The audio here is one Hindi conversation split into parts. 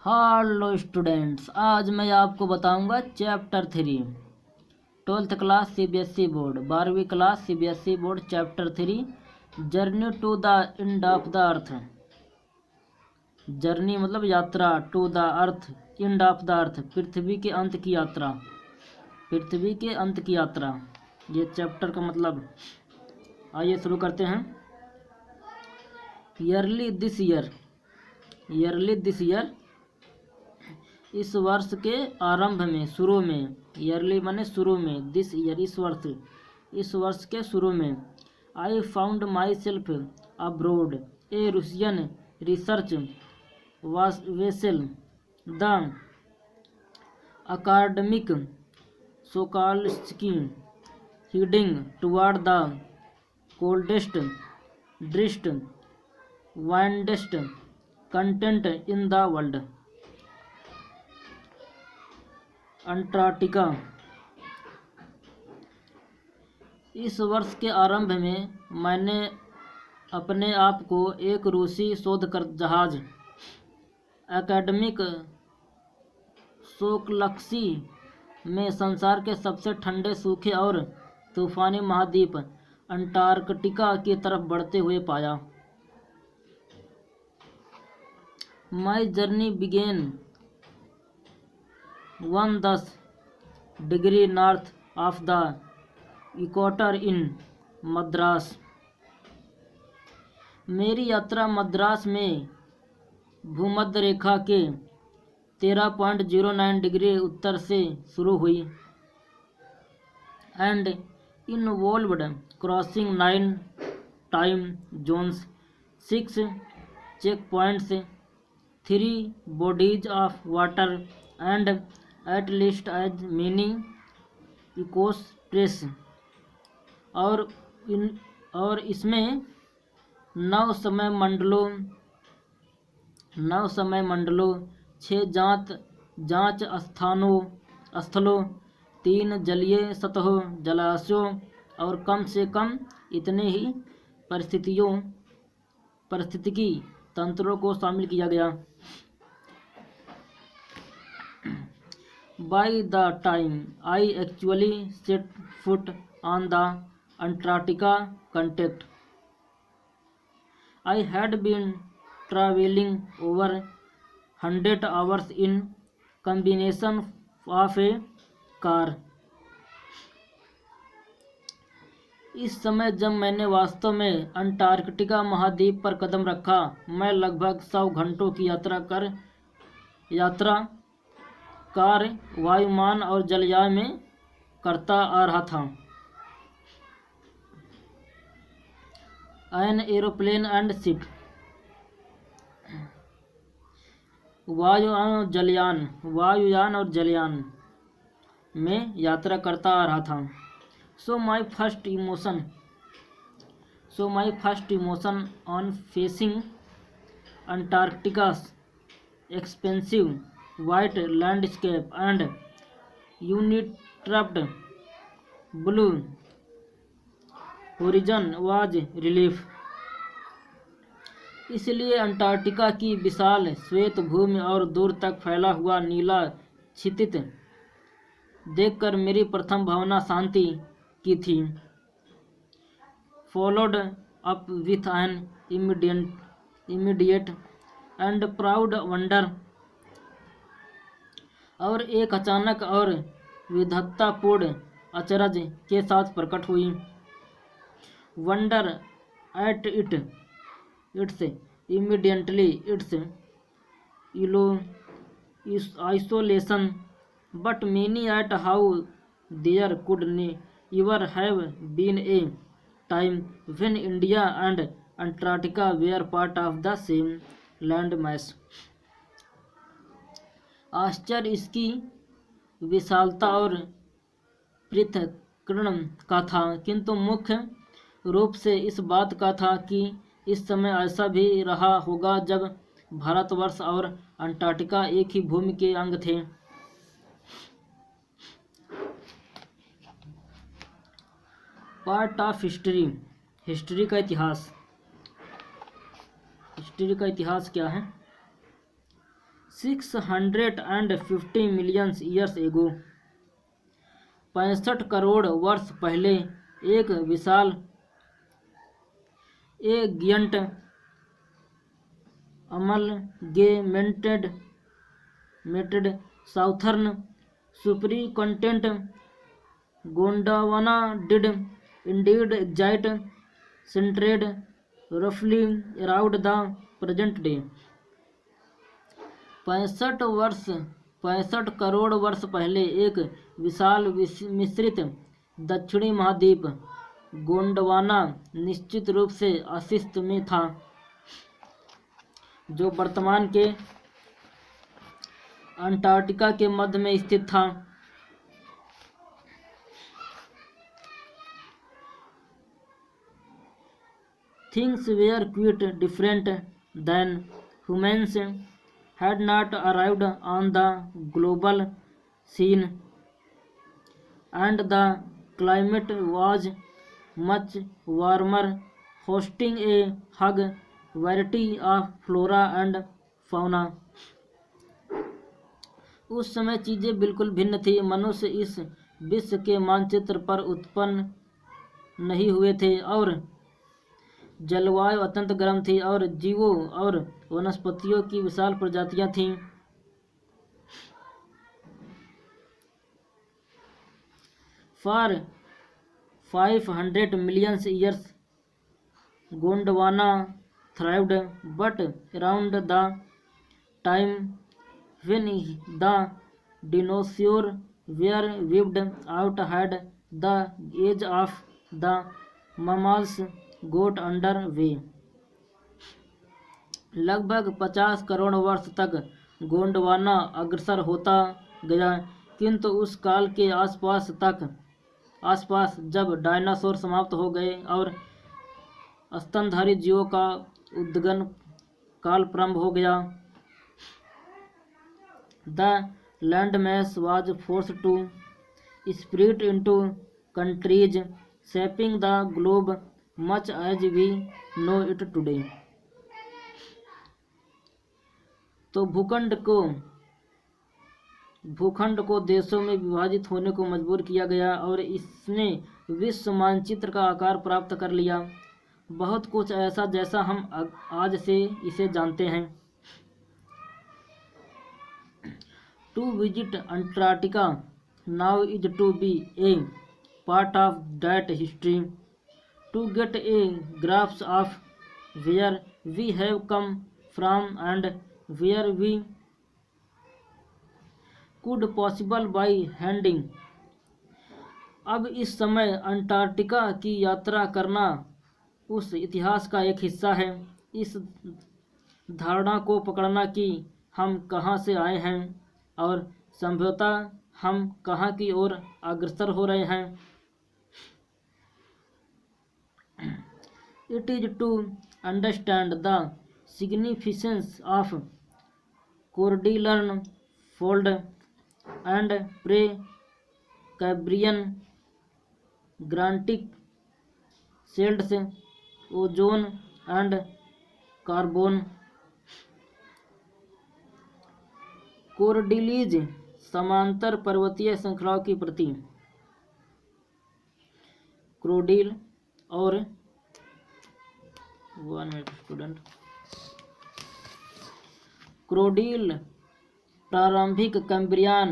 हेलो स्टूडेंट्स, आज मैं आपको बताऊंगा chapter 3 twelfth class CBSE board 12वीं class CBSE board chapter 3 journey to the end of the earth. Journey मतलब यात्रा, to the earth, end of the earth पृथ्वी के अंत की यात्रा। पृथ्वी के अंत की यात्रा, ये चैप्टर का मतलब। आइए शुरू करते हैं। ईयरली दिस ईयर इस वर्ष के आरंभ में, शुरू में, ईयरली माने शुरू में, दिस ईयर इस वर्ष के शुरू में, I found myself abroad a Russian research vessel the Akademik Shokalskiy heading toward the coldest, driest, wildest continent in the world, Antarctica. इस वर्ष के आरंभ में मैंने अपने आप को एक रूसी शोधकर जहाज एकेडमिक सोकलक्सी में संसार के सबसे ठंडे, सूखे और तूफानी महाद्वीप अंटार्कटिका की तरफ बढ़ते हुए पाया। My journey began 110 degree north of the equator in Madras. मेरी यात्रा मद्रास में भूमध्य रेखा के 13.09 डिग्री उत्तर से शुरू हुई and involved crossing 9 time zones, 6 check points, 3 bodies of water and at least as many ecospheres. और इसमें 9 समय मंडलों, 6 जांच स्थलों, 3 जलीय सतहों, जलाशयों और कम से कम इतने ही पारिस्थितिकी तंत्रों को शामिल किया गया। By the time I actually set foot on the Antarctica continent, I had been traveling over 100 hours in combination of a car. इस समय जब मैंने वास्तव में अंटार्कटिका महाद्वीप पर कदम रखा, मैं लगभग 100 घंटों की यात्रा कार, वायुयान और जलयान में करता आ रहा था। एन एरोप्लेन एंड शिप, वायुयान और जलयान में यात्रा करता आ रहा था। So my first emotion on facing Antarctica's expansive white landscape and uninterrupted blue horizon was relief. इसलिए अंटार्कटिका की विशाल श्वेत भूमि और दूर तक फैला हुआ नीला क्षितिज देखकर मेरी प्रथम भावना शांति की थी। Followed up with an immediate and proud wonder, और एक अचानक और विधत्तापूर्ण अचरज के साथ प्रकट हुई। Wonder at its immediately its isolation, but many at how there could ever have been a time when India and Antarctica were part of the same landmass. आश्चर्य इसकी विशालता और पृथक्करण का था, किंतु मुख्य रूप से इस बात का था कि इस समय ऐसा भी रहा होगा जब भारतवर्ष और अंटार्कटिका एक ही भूमि के अंग थे। पार्ट ऑफ हिस्ट्री का इतिहास क्या है? 650 million years ago, 65 करोड़ वर्ष पहले एक विशाल giant amalgamated southern supercontinent Gondwana did indeed exit centred रफली around the present day. 65 crore वर्ष पहले एक विशाल मिश्रित दक्षिणी महाद्वीप गोंडवाना निश्चित रूप से अस्तित्व में था, जो वर्तमान के अंटार्कटिका के मध्य में स्थित था। Things were quite different then. Humans had not arrived on the global scene, and the climate was much warmer, hosting a high variety of flora and fauna. उस समय चीज़ें बिल्कुल भिन्न थी। मनुष्य इस विश्व के मानचित्र पर उत्पन्न नहीं हुए थे और जलवायु अत्यंत गर्म थी और जीवों और वनस्पतियों की विशाल प्रजातियां थीं। For 500 million years Gondwana thrived, but around the time when the dinosaurs were wiped out had the age of the mammals got under way. लगभग 50 करोड़ वर्ष तक गोंडवाना अग्रसर होता गया, किंतु उस काल के आसपास जब डायनासोर समाप्त हो गए और स्तनधारी जीवों का उद्गम काल प्रारंभ हो गया, the landmass was forced to split into countries, shaping the globe much as we know it today. तो भूखंड को देशों में विभाजित होने को मजबूर किया गया और इसने विश्व मानचित्र का आकार प्राप्त कर लिया, बहुत कुछ ऐसा जैसा हम आज से इसे जानते हैं। To visit Antarctica now is to be a part of that history, to get a grasp of where we have come from and where we could possible by heading. अब इस समय अंटार्कटिका की यात्रा करना उस इतिहास का एक हिस्सा है, इस धारणा को पकड़ना कि हम कहाँ से आए हैं और संभवतः हम कहाँ की ओर अग्रसर हो रहे हैं। It is to understand the significance of Cordilleran fold and Precambrian granitic shells, ozone and carbon. कोर्डिलीज समांतर पर्वतीय श्रृंखलाओं की प्रति। क्रोडिल और 1 मिनट स्टूडेंट। क्रोडिल प्रारंभिक कैम्ब्रियन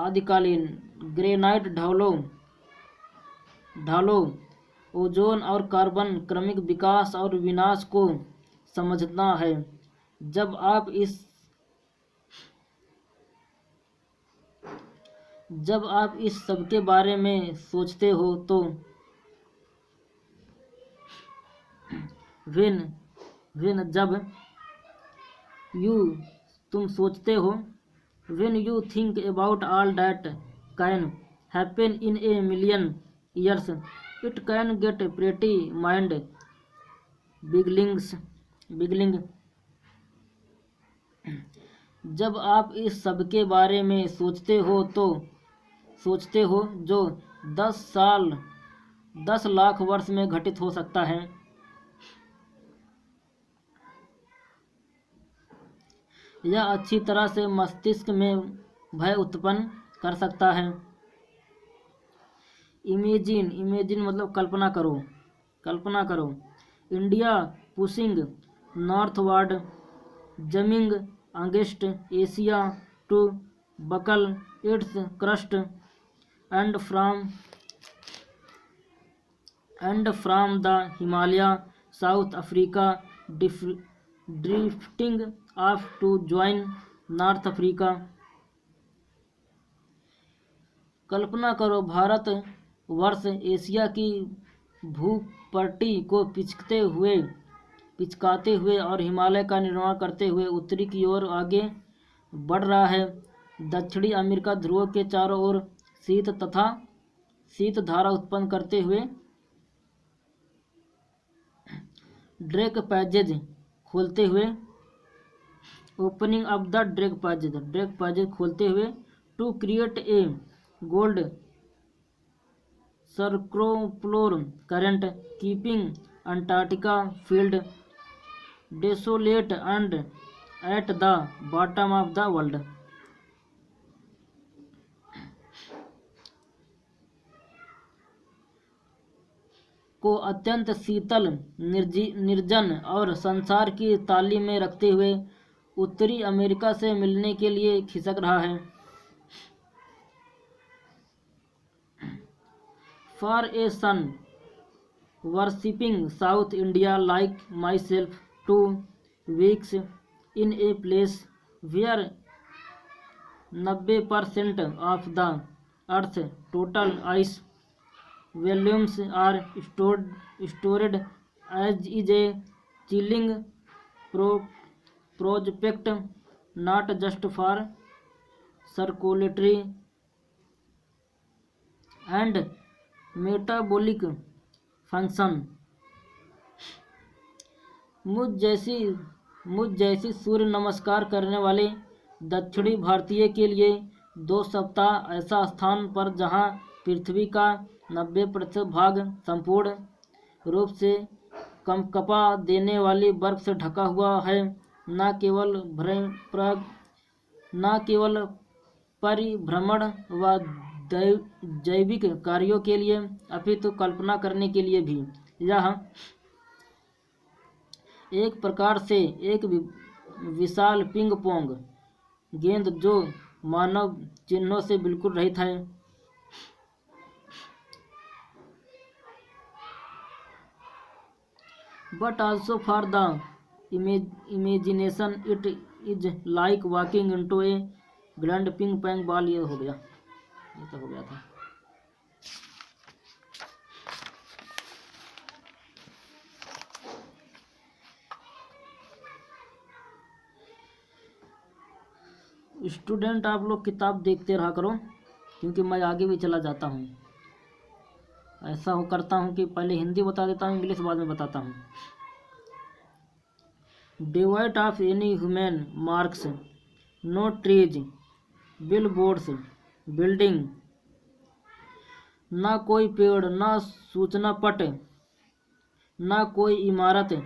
आदिकालीन ग्रेनाइट ढालों ओजोन और कार्बन क्रमिक विकास और विनाश को समझना है। जब आप इस सब के बारे में सोचते हो तो when you think about all that can happen in a million years, it can get pretty mind boggling. जब आप इस सब के बारे में सोचते हो जो 10 लाख वर्ष में घटित हो सकता है। यह अच्छी तरह से मस्तिष्क में भय उत्पन्न कर सकता है। इमेजिन मतलब कल्पना करो। India pushing northward, jamming against Asia to buckle its crust and from the Himalaya south Africa drifting off to join north Africa. कल्पना करो, भारत वर्ष एशिया की भूपट्टी को पिचकाते हुए और हिमालय का निर्माण करते हुए उत्तरी की ओर आगे बढ़ रहा है। दक्षिणी अमेरिका ध्रुव के चारों ओर शीत धारा उत्पन्न करते हुए ड्रेक पैजेज खोलते हुए opening up the Drake passage खोलते हुए to create a cold circular current keeping Antarctica field desolate and at the bottom of the world. को अत्यंत शीतल, निर्जन और संसार की ताली में रखते हुए उत्तरी अमेरिका से मिलने के लिए खिसक रहा है। For a sun worshipping south India like myself 2 weeks in a place where 90% of the Earth's total ice volumes are stored as is a chilling prospect, not just for circulatory and metabolic function। मुझ जैसी सूर्य नमस्कार करने वाले दक्षिणी भारतीय के लिए 2 सप्ताह ऐसा स्थान पर जहां पृथ्वी का 90% भाग संपूर्ण रूप से कंपकपा देने वाली बर्फ से ढका हुआ है, न केवल परिभ्रमण व जैविक कार्यों के लिए अपितु कल्पना करने के लिए भी। यह एक प्रकार से एक विशाल पिंग पोंग गेंद जो मानव चिन्हों से बिल्कुल रहित है। But also for the imagination it is like walking into A grand ping pong ball. ये तो हो गया था। स्टूडेंट, आप लोग किताब देखते रहा करो, क्योंकि मैं आगे भी चला जाता हूँ। ऐसा करता हूँ कि पहले हिंदी बता देता हूँ, इंग्लिश बाद में बताता हूँ। Devoid of any human marks, no trees, billboards, building, ना कोई पेड़, ना सूचना पट, ना कोई इमारत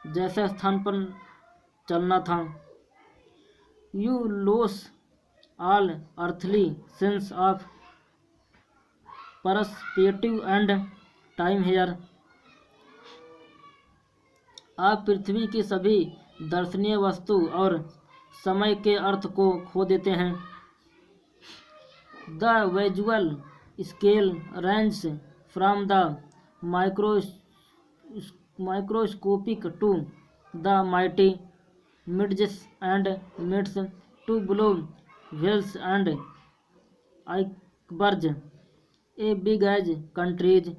जैसे स्थान पर चलना था। You lose all earthly sense of perspective and time here। आप पृथ्वी की सभी दर्शनीय वस्तु और समय के अर्थ को खो देते हैं। The visual scale ranges from the microscopic to the mighty midges and mids to blue whales and icebergs, a big as countries।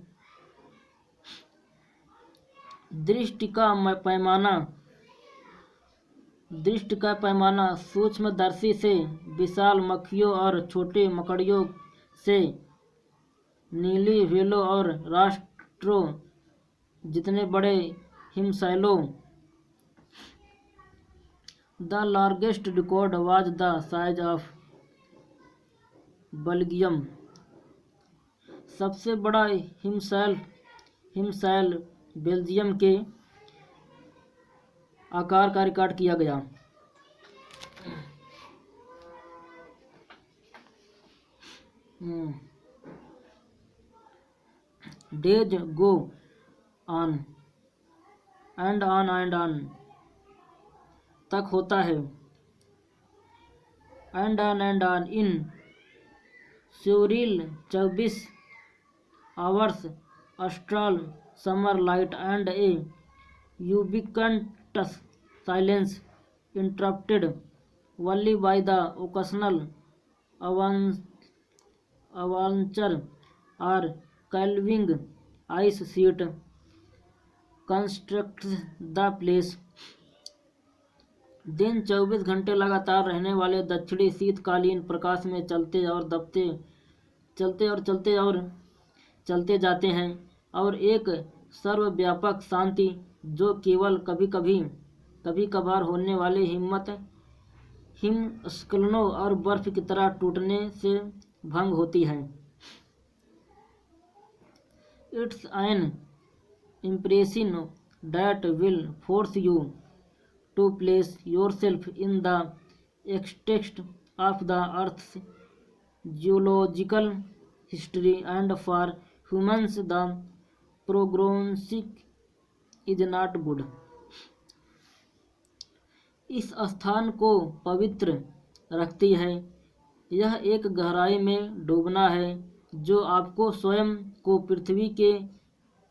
दृष्टि का पैमाना सूक्ष्मदर्शी से विशाल मक्खियों और छोटे मकड़ियों से नीली व्हेलों और राष्ट्रों जितने बड़े हिमशैलों। The largest record was the size of Belgium. सबसे बड़ा हिमशैल बेल्जियम के आकार का रिकॉर्ड किया गया। Days go on and on तक होता है, and on in surreal 24 hours austral summer light and a ubiquitous silence interrupted only by the occasional avalanche or calving ice sheet constructs the place. दिन 24 घंटे लगातार रहने वाले दक्षिणी शीतकालीन प्रकाश में चलते और चलते जाते हैं, और एक सर्वव्यापक शांति जो केवल कभी कभार होने वाले हिमस्खलनों और बर्फ की तरह टूटने से भंग होती है. It's an impression that will force you to place yourself in the context of the Earth's geological history, and for humans the prognosis is not good. इस स्थान को पवित्र रखती है. यह एक गहराई में डूबना है जो आपको स्वयं को पृथ्वी के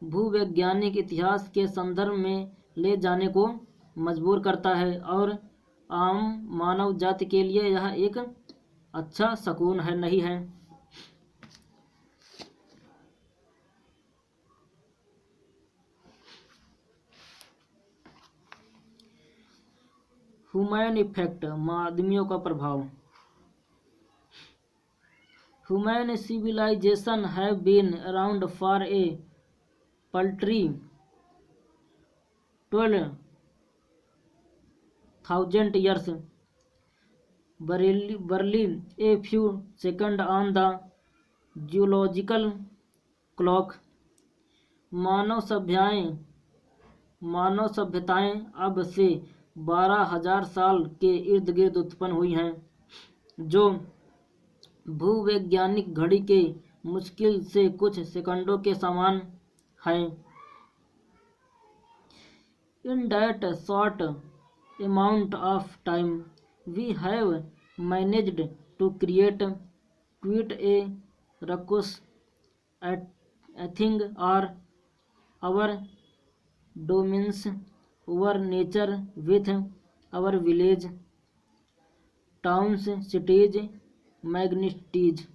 भूवैज्ञानिक इतिहास के संदर्भ में ले जाने को मजबूर करता है, और आम मानव जाति के लिए यह एक अच्छा शकुन नहीं है. ह्यूमन इफेक्ट, आदमियों का प्रभाव. Human civilisation have been around for a paltry 12,000 years, barely a few seconds on the geological clock. मानव सभ्यताएं अब से 12,000 साल के इर्द गिर्द उत्पन्न हुई हैं, जो भूवैज्ञानिक घड़ी के मुश्किल से कुछ सेकंडों के समान है. In that short amount of time, we have managed to create quite a ruckus, a thing or our dominance over nature with our village, towns, cities, magnities.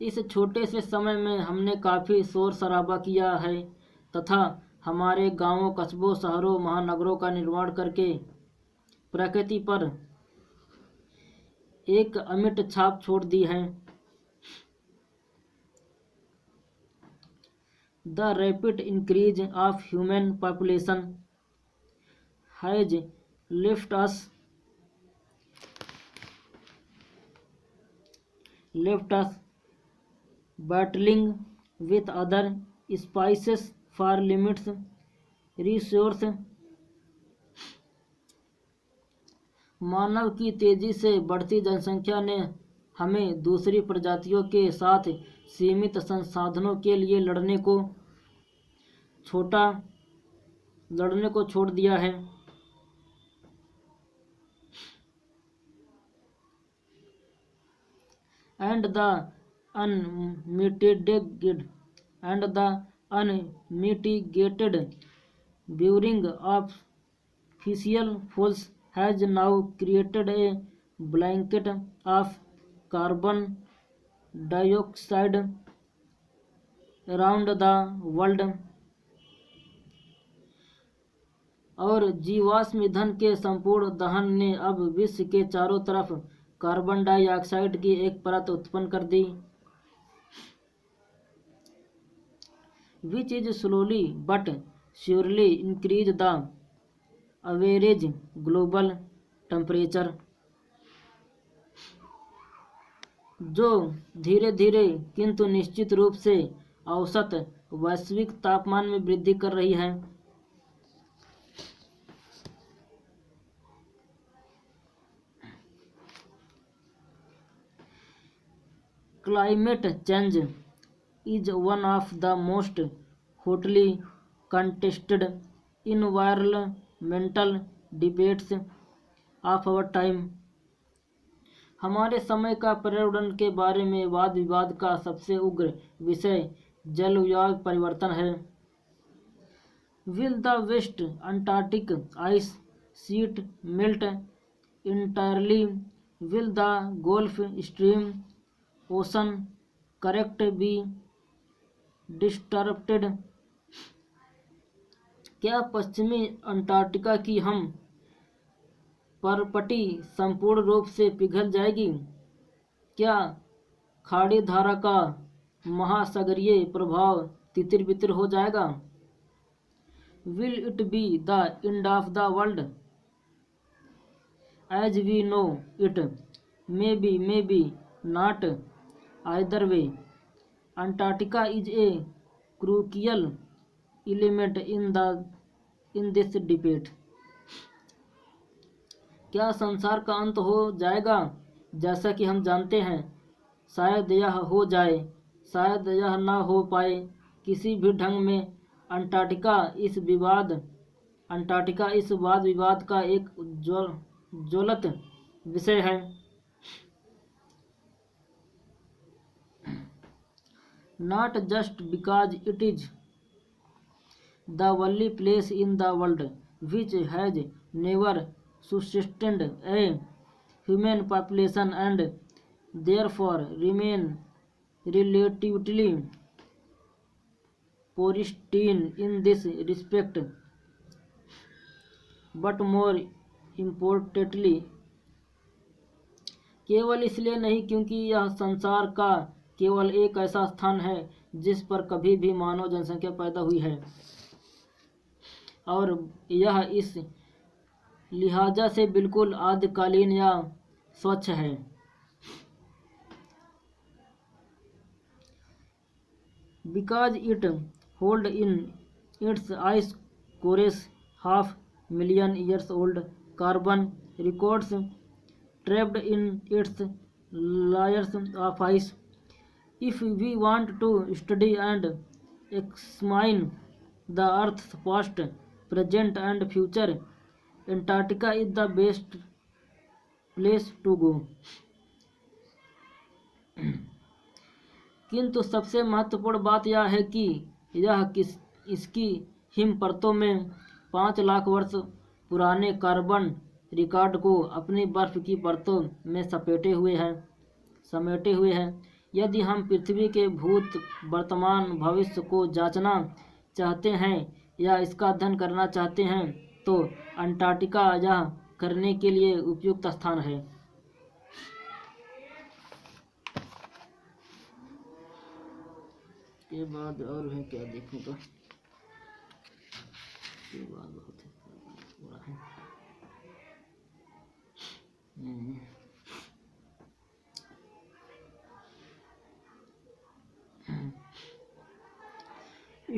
इस छोटे से समय में हमने काफ़ी शोर शराबा किया है तथा हमारे गांवों, कस्बों, शहरों, महानगरों का निर्माण करके प्रकृति पर एक अमिट छाप छोड़ दी है. The rapid increase of human population has left us battling with other species for limits resource. मानव की तेजी से बढ़ती जनसंख्या ने हमें दूसरी प्रजातियों के साथ सीमित संसाधनों के लिए लड़ने को छोड़ दिया है. and the unmitigated burying of fossil fuels has now created a blanket of carbon dioxide around the world. और जीवाश्म ईंधन के संपूर्ण दहन ने अब विश्व के चारों तरफ कार्बन डाइऑक्साइड की एक परत उत्पन्न कर दी, which is slowly but surely increase the average global temperature. जो धीरे धीरे किंतु निश्चित रूप से औसत वैश्विक तापमान में वृद्धि कर रही है. Climate change is one of the most hotly contested environmental debates of our time. हमारे समय का पर्यावरण के बारे में वाद विवाद का सबसे उग्र विषय जलवायु परिवर्तन है. Will the West Antarctic ice sheet melt entirely? Will the Gulf Stream ocean current be disrupted? क्या पश्चिमी अंटार्कटिका की हम परपटी संपूर्ण रूप से पिघल जाएगी? क्या खाड़ी धारा का महासागरीय प्रभाव तितर-बितर हो जाएगा? Will it be the end of the world as we know it? Maybe not. Either way, Antarctica is a crucial element in this debate. क्या संसार का अंत हो जाएगा? जैसा कि हम जानते हैं, शायद यह हो जाए, शायद यह ना हो पाए. किसी भी ढंग में अंटार्कटिका इस वाद विवाद का एक ज्वलंत विषय है. Not just because it is the only place in the world which has never sustained a human population and therefore remain relatively pristine in this respect, but more importantly, केवल इसलिए नहीं क्योंकि यह संसार का केवल एक ऐसा स्थान है जिस पर कभी भी मानव जनसंख्या पैदा हुई है, और यह इस लिहाजा से बिल्कुल आदिकालीन या स्वच्छ है. Because it holds in its ice cores 500,000 years old carbon records trapped in its layers of ice. If we want to study and examine the Earth's past, present and future, Antarctica is the best place to go. किंतु सबसे महत्वपूर्ण बात यह है कि इसकी हिम परतों में 5 लाख वर्ष पुराने कार्बन रिकॉर्ड को अपनी बर्फ की परतों में समेटे हुए हैं. यदि हम पृथ्वी के भूत, वर्तमान, भविष्य को जांचना चाहते हैं या इसका अध्ययन करना चाहते हैं, तो अंटार्कटिका यह करने के लिए उपयुक्त स्थान है. के बाद और है क्या देखूंगा, के बाद बहुत है.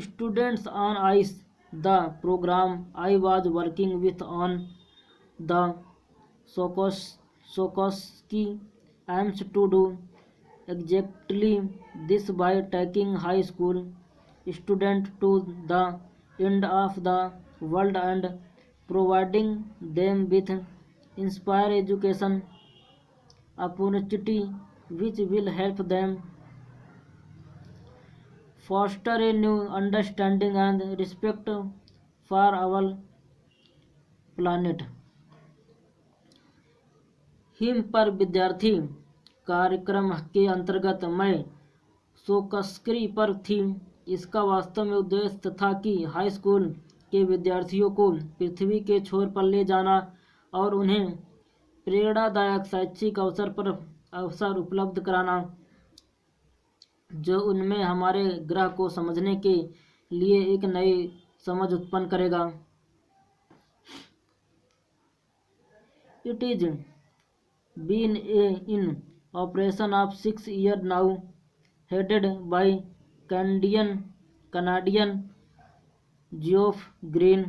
Students on ice, the program I was working with on the Sikorsky aims to do exactly this by taking high school students to the end of the world and providing them with inspired education opportunity which will help them foster a new understanding and respect for our planet. Him पर विद्यार्थी कार्यक्रम के अंतर्गत मैं सोकस्की पर थी. इसका वास्तव में उद्देश्य था कि हाई स्कूल के विद्यार्थियों को पृथ्वी के छोर पर ले जाना और उन्हें प्रेरणादायक शैक्षिक अवसर उपलब्ध कराना जो उनमें हमारे ग्रह को समझने के लिए एक नई समझ उत्पन्न करेगा. It is been in operation of 6 years now, headed by Canadian Geoff Green.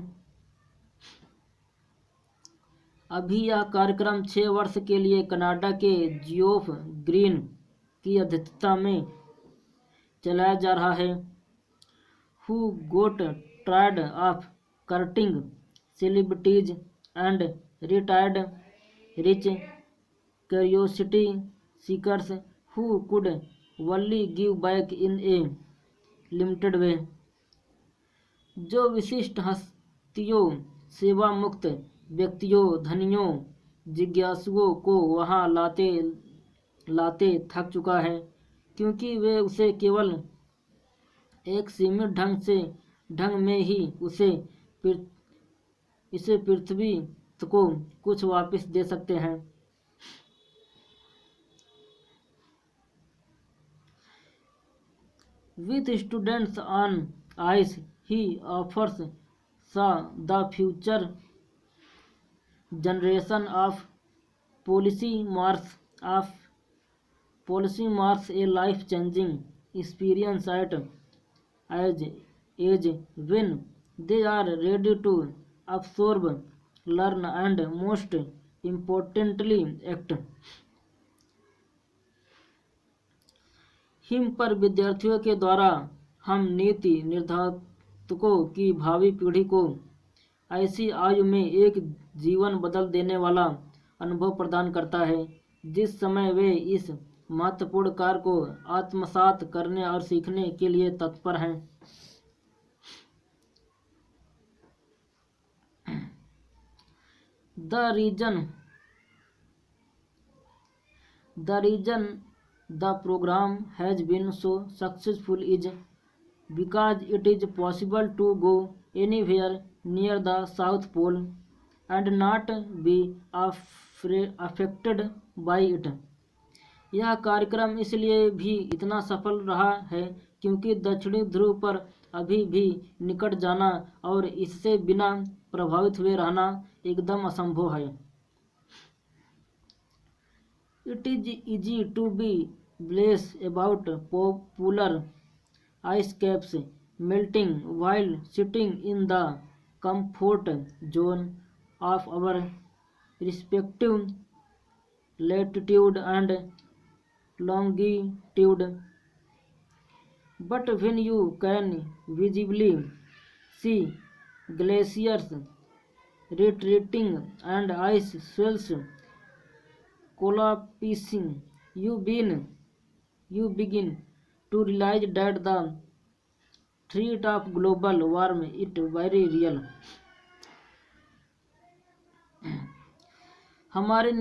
अभी यह कार्यक्रम 6 वर्ष के लिए कनाडा के जियोफ ग्रीन की अध्यक्षता में चलाया जा रहा है। Who got tried of courting celebrities and retired rich curiosity seekers who could only give back in a limited way. जो विशिष्ट हस्तियों, सेवा मुक्त व्यक्तियों, धनियों, जिज्ञासुओं को वहां लाते लाते थक चुका है, क्योंकि वे उसे केवल एक सीमित ढंग में ही इसे पृथ्वी को कुछ वापस दे सकते हैं। With students on ice, he offers the future generation of polymaths a life-changing experience at as age when they are ready to absorb, learn, and most importantly act। Him पर विद्यार्थियों के द्वारा हम नीति निर्धारकों की भावी पीढ़ी को ऐसी आयु में एक जीवन बदल देने वाला अनुभव प्रदान करता है जिस समय वे इस महत्वपूर्ण कार्य को आत्मसात करने और सीखने के लिए तत्पर हैं। The reason the program has been so successful is because it is possible to go anywhere near the South Pole and not be affected by it। यह कार्यक्रम इसलिए भी इतना सफल रहा है क्योंकि दक्षिणी ध्रुव पर अभी भी निकट जाना और इससे बिना प्रभावित हुए रहना एकदम असंभव है। It is easy to be blessed about polar ice caps melting while sitting in the comfort zone of our respective latitude and longitude, but when you can visibly see glaciers retreating and ice swells collapsing, you begin to realize that the threat of global warming is very real। हमारे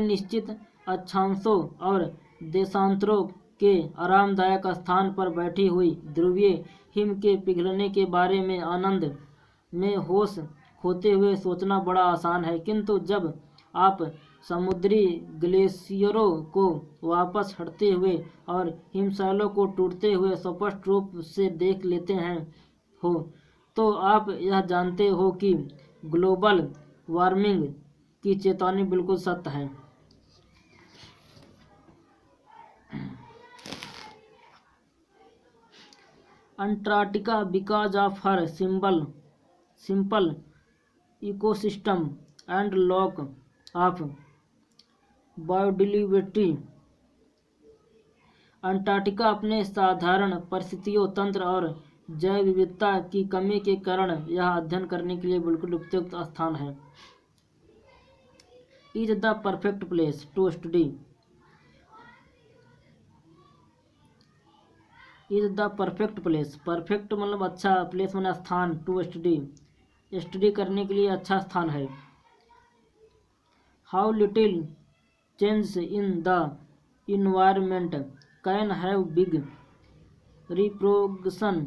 निश्चित अक्षांशों और देशांतरों के आरामदायक स्थान पर बैठी हुई ध्रुवीय हिम के पिघलने के बारे में आनंद में होश खोते हुए सोचना बड़ा आसान है, किंतु जब आप समुद्री ग्लेशियरों को वापस हटते हुए और हिमशैलों को टूटते हुए स्पष्ट रूप से देख लेते हो तो आप यह जानते हो कि ग्लोबल वार्मिंग की चेतावनी बिल्कुल सत्य है। Antarctica because of her simple ecosystem and lock of biodiversity. Antarctica अपने साधारण परिस्थितियों, तंत्र और जैव विविधता की कमी के कारण यह अध्ययन करने के लिए बिल्कुल उपयुक्त स्थान है। Is the perfect place to study. Is the perfect place, perfect मतलब अच्छा, प्लेस मतलब स्थान, टू स्टडी करने के लिए अच्छा स्थान है। How little change in the environment can have big repercussion.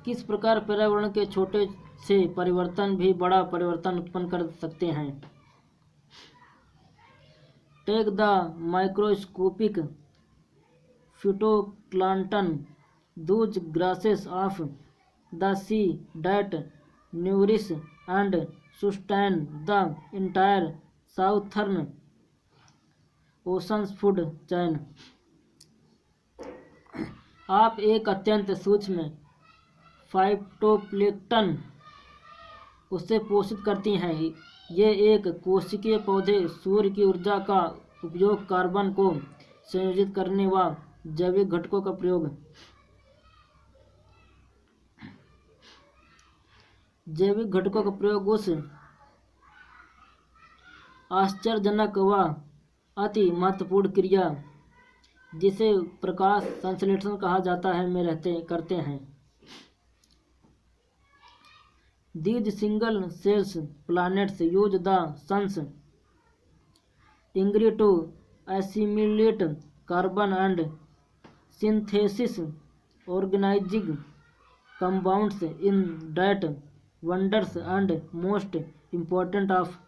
किस प्रकार पर्यावरण के छोटे से परिवर्तन भी बड़ा परिवर्तन उत्पन्न कर सकते हैं। Take the microscopic phytoplankton, those grasses of the sea that nourish and sustain the entire southern ocean's food chain। आप एक अत्यंत सूक्ष्म फाइटोप्लैंक्टन उससे पोषित करती हैं। ये एक कोशिकीय पौधे सूर्य की ऊर्जा का उपयोग, कार्बन को संयोजित करने व जैविक घटकों का प्रयोग उस आश्चर्यजनक व अति महत्वपूर्ण क्रिया जिसे प्रकाश संश्लेषण कहा जाता है में करते हैं। These single cells planets use the sun's ingress to assimilate carbon and synthesis organic compounds in that wonders and most important of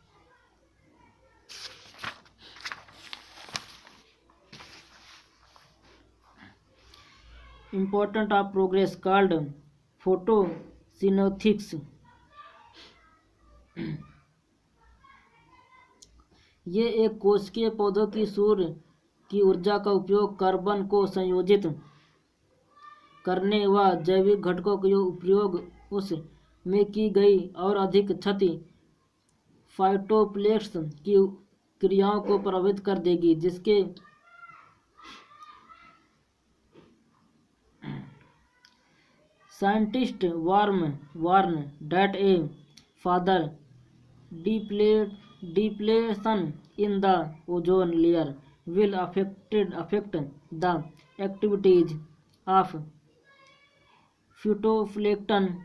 progress called photosynthesis। ये एक कोशिकीय पौधों की सूर्य की ऊर्जा का उपयोग, कार्बन को संयोजित करने व जैविक घटकों के उपयोग उस में की गई और अधिक क्षति फाइटोप्लैंक्स की क्रियाओं को प्रभावित कर देगी, जिसके scientist warn that a further depletion in the ozone layer will affect the activities of phytoplankton,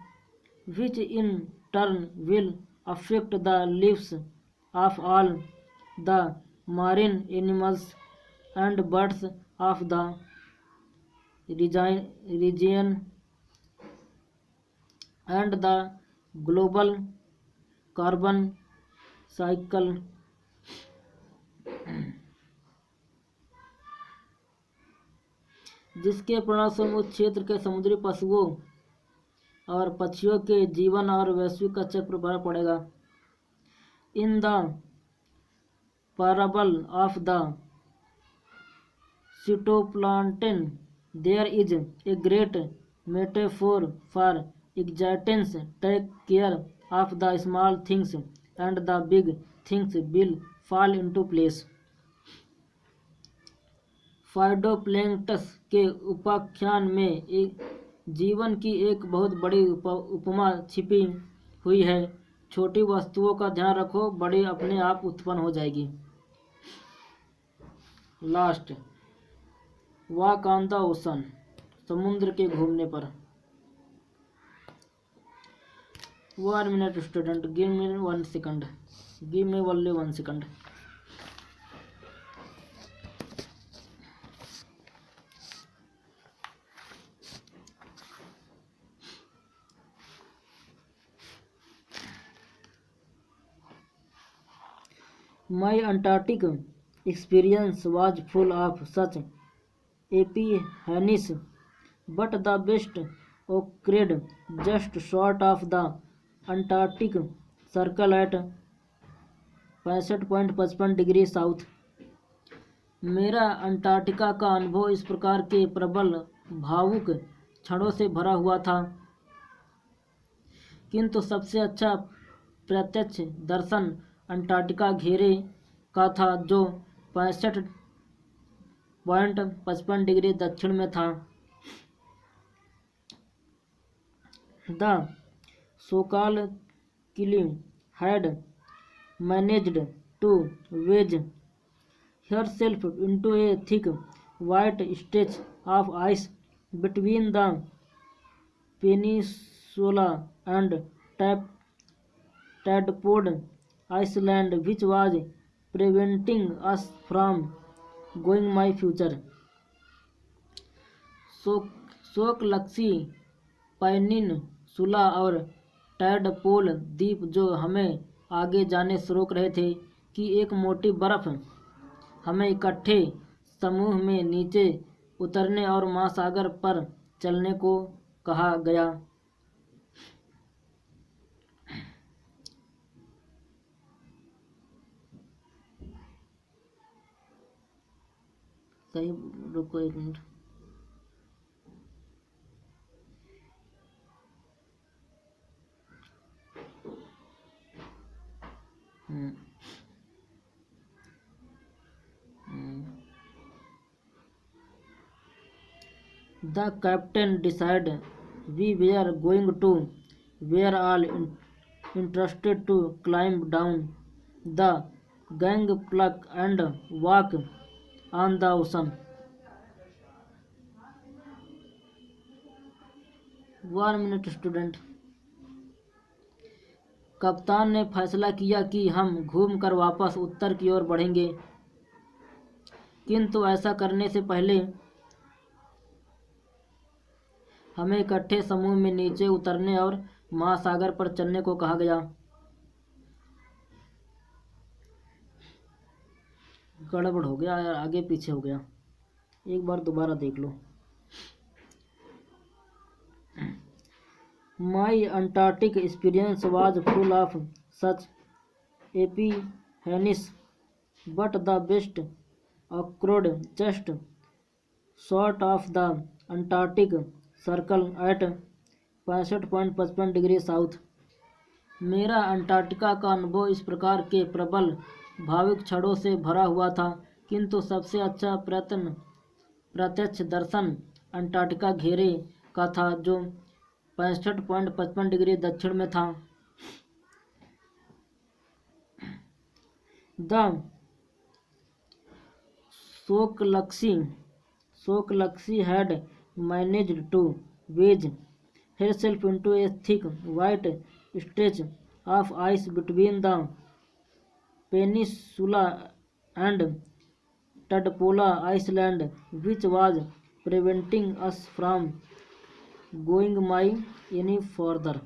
which in turn will affect the lives of all the marine animals and birds of the region and the global carbon cycle। जिसके परिणामस्वरूप उस क्षेत्र के समुद्री पशुओं और पक्षियों के जीवन और वैश्विक चक्र पर प्रभाव पड़ेगा। In the parable of the phytoplankton there is a great metaphor for existence. Take care of the small things and the big things will fall into place। Phytoplankton के उपाख्यान में जीवन की एक बहुत बड़ी उपमा छिपी हुई है। छोटी वस्तुओं का ध्यान रखो, बड़ी अपने आप उत्पन्न हो जाएगी। Last walk on the ocean, समुद्र के घूमने पर। 1 minute student, give me 1 second, give me only 1 second। My Antarctic experience was full of such epiphanies, but the best occurred just short of the Antarctic Circle at 65.55 degree south. मेरा अंटार्कटिका का अनुभव इस प्रकार के प्रबल भावुक क्षणों से भरा हुआ था, किंतु सबसे अच्छा प्रत्यक्ष दर्शन अंटार्कटिका घेरे का था, जो 65.55 डिग्री दक्षिण में था। The so called Kili had managed to wedge herself into a thick white stretch of ice between the peninsula and Tadpole Island, which was preventing us from going my future। सोकलक्सी पेनिनसुला और टैडपोल द्वीप, जो हमें आगे जाने से रोक रहे थे, कि एक मोटी बर्फ हमें इकट्ठे समूह में नीचे उतरने और महासागर पर चलने को कहा गया। सही, रुको 1 minute. The captain decided we were going to were all interested to climb down the gangplank and walk on the ocean. 1 minute student. कप्तान ने फैसला किया कि हम घूमकर वापस उत्तर की ओर बढ़ेंगे, किंतु ऐसा करने से पहले हमें इकट्ठे समूह में नीचे उतरने और महासागर पर चलने को कहा गया। गड़बड़ हो गया यार, आगे पीछे हो गया, एक बार दोबारा देख लो। My Antarctic experience was full of such epiphanies, but the best occurred just short of the Antarctic Circle at 65.55 degree south. मेरा अंटार्कटिका का अनुभव इस प्रकार के प्रबल भाविक क्षणों से भरा हुआ था, किंतु सबसे अच्छा प्रत्यक्ष दर्शन अंटार्कटिका घेरे का था, जो 65.55 डिग्री दक्षिण में था। The Sokalakshi had managed to wedge herself into a thick white stretch of ice between the peninsula and Tadpola Island, which was preventing us from going any further.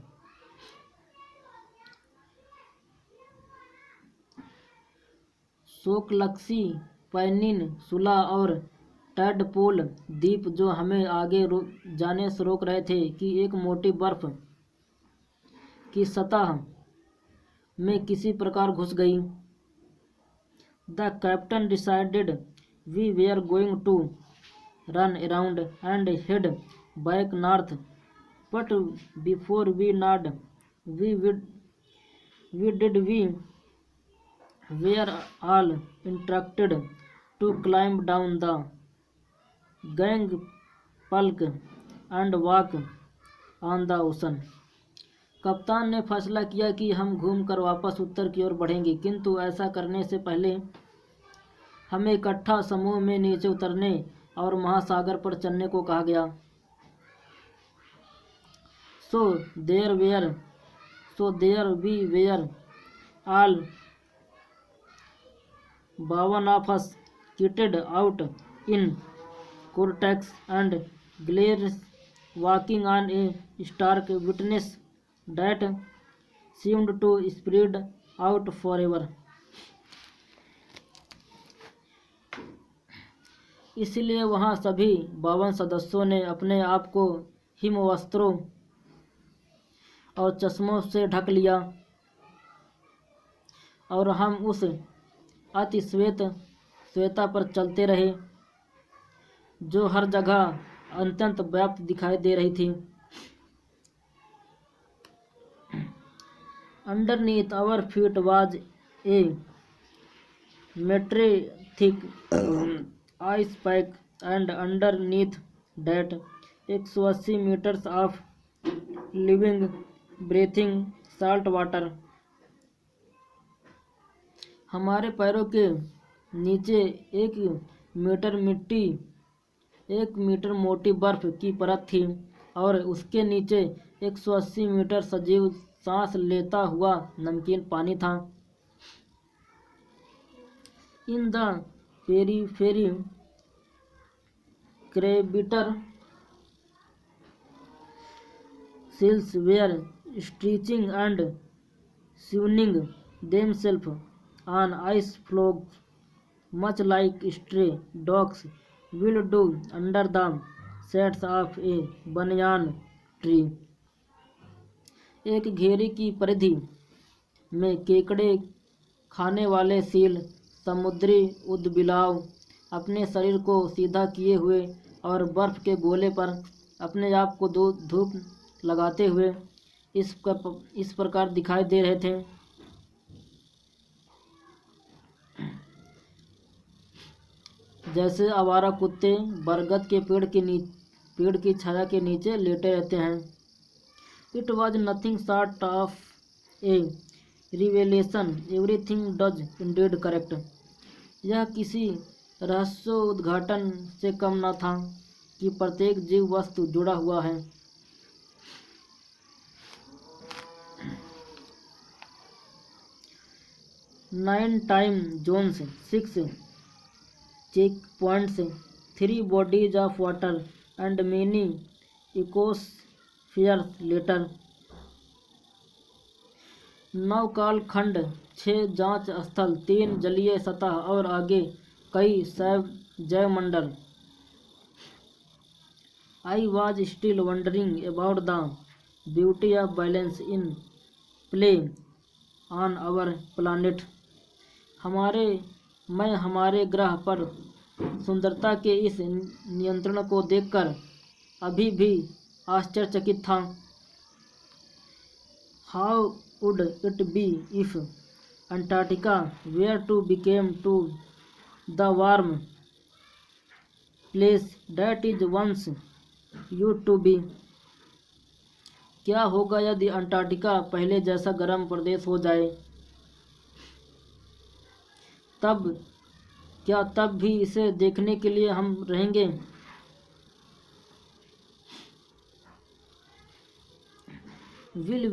सोकलक्सी पेनिनसुला और टैडपोल द्वीप जो हमें आगे जाने से रोक रहे थे कि एक मोटी बर्फ की सतह में किसी प्रकार घुस गई। The captain decided we were going to run around and head back north, but before we not we were all instructed to climb down the gangplank and walk on the ocean. कप्तान ने फैसला किया कि हम घूमकर वापस उत्तर की ओर बढ़ेंगे, किंतु ऐसा करने से पहले हमें इकट्ठा समूह में नीचे उतरने और महासागर पर चलने को कहा गया। So there we were all 52 of us kitted out in cortex and glares, walking on a stark witness that seemed to spread out forever. इसलिए वहाँ सभी 52 सदस्यों ने अपने आप को हिम वस्त्रों और चश्मों से ढक लिया, और हम उस अति श्वेता पर चलते रहे जो हर जगह अत्यंत व्याप्त दिखाई दे रही थी। Underneath our feet was a metric thick ice pack, and underneath that 180 meters of living breathing salt water. हमारे पैरों के नीचे 1 मीटर मोटी बर्फ की परत थी, और उसके नीचे 180 मीटर सजीव सांस लेता हुआ नमकीन पानी था। In the periphery crabeater seals were stretching and swinging themselves on ice floes, much like stray dogs will do under the shades of a banyan tree. एक घेरे की परिधि में केकड़े खाने वाले सील समुद्री उदबिलाव अपने शरीर को सीधा किए हुए और बर्फ के गोले पर अपने आप को धूप लगाते हुए इस प्रकार दिखाई दे रहे थे। जैसे आवारा कुत्ते बरगद के पेड़ की छाया के नीचे लेटे रहते हैं। It was nothing short of A revelation, everything does ended correct. यह किसी रहस्योद्घाटन से कम न था कि प्रत्येक जीव वस्तु जुड़ा हुआ है। 9 time zones, 6 check points, 3 bodies of water and many ecospheres later. 9 काल खंड, 6 जांच स्थल, 3 जलीय सतह और आगे कई जयमंडल। I was still wondering about the beauty of balance in play on our planet. मैं हमारे ग्रह पर सुंदरता के इस नियंत्रण को देखकर अभी भी आश्चर्यचकित था। How would it be if Antarctica were to became to the warm place that is once you to be. क्या होगा यदि अंटार्कटिका पहले जैसा गर्म प्रदेश हो जाए? क्या तब भी इसे देखने के लिए हम रहेंगे? Will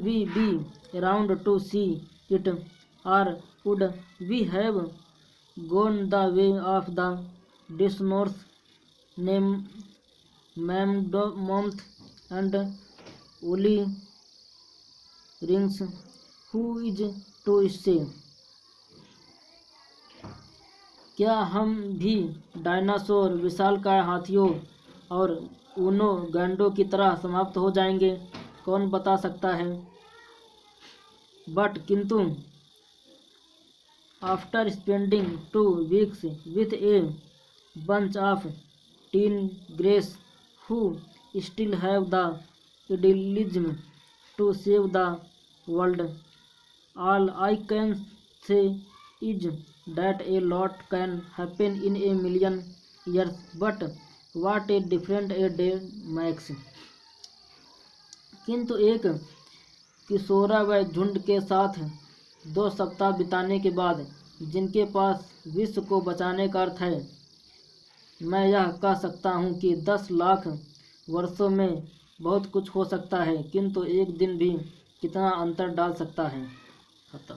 we be around to see it, or would we have gone the way of the dinosaurs, mammoth and woolly rings? Who is to say? क्या हम भी डायनासोर, विशालकाय हाथियों और ऊनो गैंडों की तरह समाप्त हो जाएंगे? कौन बता सकता है? बट किंतु after spending 2 weeks with a bunch of teenagers who still have the idealism to save the world, all I can say is that a lot can happen in a million years, but what a different a day makes। किंतु एक किशोरा व झुंड के साथ 2 सप्ताह बिताने के बाद, जिनके पास विश्व को बचाने का अर्थ है, मैं यह कह सकता हूँ कि 10 लाख वर्षों में बहुत कुछ हो सकता है, किंतु एक दिन भी कितना अंतर डाल सकता है। खत्म।